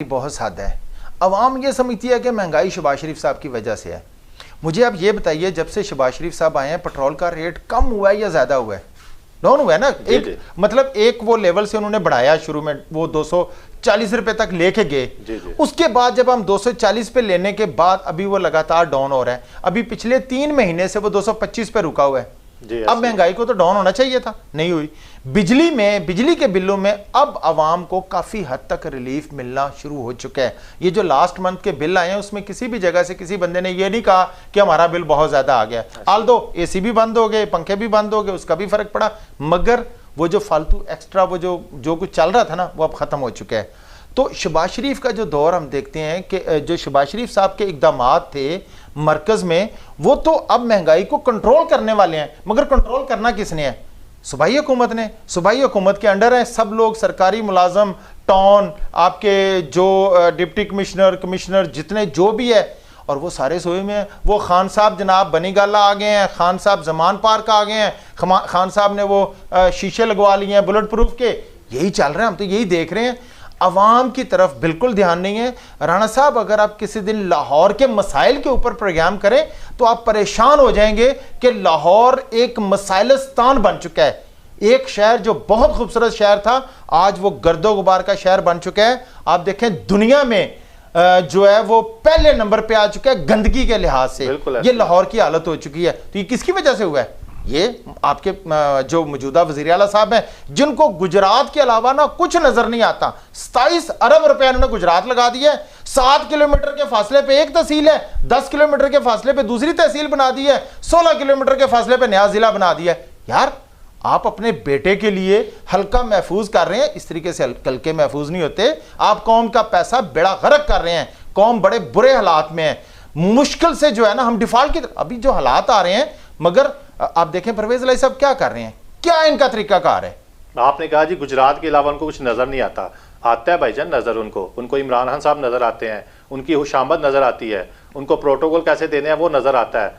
बहुत सादा है। अवाम ये समझती है कि महंगाई शहबाज शरीफ साहब की वजह से है। मुझे आप ये बताइए, जब से शहबाज शरीफ साहब आए हैं पेट्रोल का रेट कम हुआ है या ज़्यादा हुआ है? डाउन हुआ है ना। एक मतलब एक वो लेवल से उन्होंने बढ़ाया, शुरू में वो 240 रुपए तक लेके गए। उसके बाद जब हम 240 पे लेने के बाद अभी वो लगातार डाउन हो रहा है। अभी पिछले 3 महीने से वो 225 पे रुका हुआ है। अब महंगाई को तो डाउन होना चाहिए था, नहीं हुई। बिजली के बिलों में अब आवाम को काफी हद तक रिलीफ मिलना शुरू हो चुका है। ये जो लास्ट मंथ के बिल आए हैं उसमें किसी भी जगह से किसी बंदे ने ये नहीं कहा कि हमारा बिल बहुत ज्यादा आ गया। आल्दो एसी भी बंद हो गए, पंखे भी बंद हो गए, उसका भी फर्क पड़ा, मगर वो जो फालतू एक्स्ट्रा वो जो कुछ चल रहा था ना, वो अब खत्म हो चुका है। तो शहबाज शरीफ का जो दौर हम देखते हैं कि जो शहबाज शरीफ साहब के इक़दामात थे मरकज में, वो तो अब महंगाई को कंट्रोल करने वाले हैं। मगर कंट्रोल करना किसने है? सूबाई हुकूमत ने। सूबाई हुकूमत के अंडर है सब लोग, सरकारी मुलाजम, टाउन, आपके जो डिप्टी कमिश्नर जितने जो भी है, और वो सारे सोए में हैं। वो खान साहब जनाब बनी गाला आ गए हैं, खान साहब जमान पार्क आ गए हैं, खान साहब ने वो शीशे लगवा लिए हैं बुलेट प्रूफ के। यही चल रहा है, हम तो यही देख रहे हैं। अवाम की तरफ बिल्कुल ध्यान नहीं है। राणा साहब, अगर आप किसी दिन लाहौर के मसाइल के ऊपर प्रोग्राम करें तो आप परेशान हो जाएंगे कि लाहौर एक मसाइलस्तान बन चुका है। एक शहर जो बहुत खूबसूरत शहर था, आज वो गर्दो गुबार का शहर बन चुका है। आप देखें दुनिया में जो है वो पहले नंबर पे आ चुका है गंदगी के लिहाज से। ये लाहौर की हालत हो चुकी है। तो ये किसकी वजह से हुआ है? ये आपके जो मौजूदा वज़ीर आला साहब हैं, जिनको गुजरात के अलावा ना कुछ नजर नहीं आता। 27 अरब रुपए उन्होंने गुजरात लगा दिया है। 7 किलोमीटर के फासले पे एक तहसील है, 10 किलोमीटर के फासले पे दूसरी तहसील बना दी है, 16 किलोमीटर के फासले पे नया जिला बना दिया है। यार, आप अपने बेटे के लिए हल्का महफूज कर रहे हैं, इस तरीके से हल्के महफूज नहीं होते। आप कौम का पैसा बेड़ा गर्क कर रहे हैं। कौम बड़े बुरे हालात में है। मुश्किल से जो है ना हम डिफॉल्ट की अभी जो हालात आ रहे हैं, मगर आप देखें परवेज इलाही साहब क्या कर रहे हैं, क्या इनका तरीकाकार है? आपने कहा जी गुजरात के अलावा उनको कुछ नजर नहीं आता। आता है भाईजान नजर, उनको इमरान खान साहब नजर आते हैं, उनकी खुशामद नजर आती है, उनको प्रोटोकॉल कैसे देने हैं वो नजर आता है।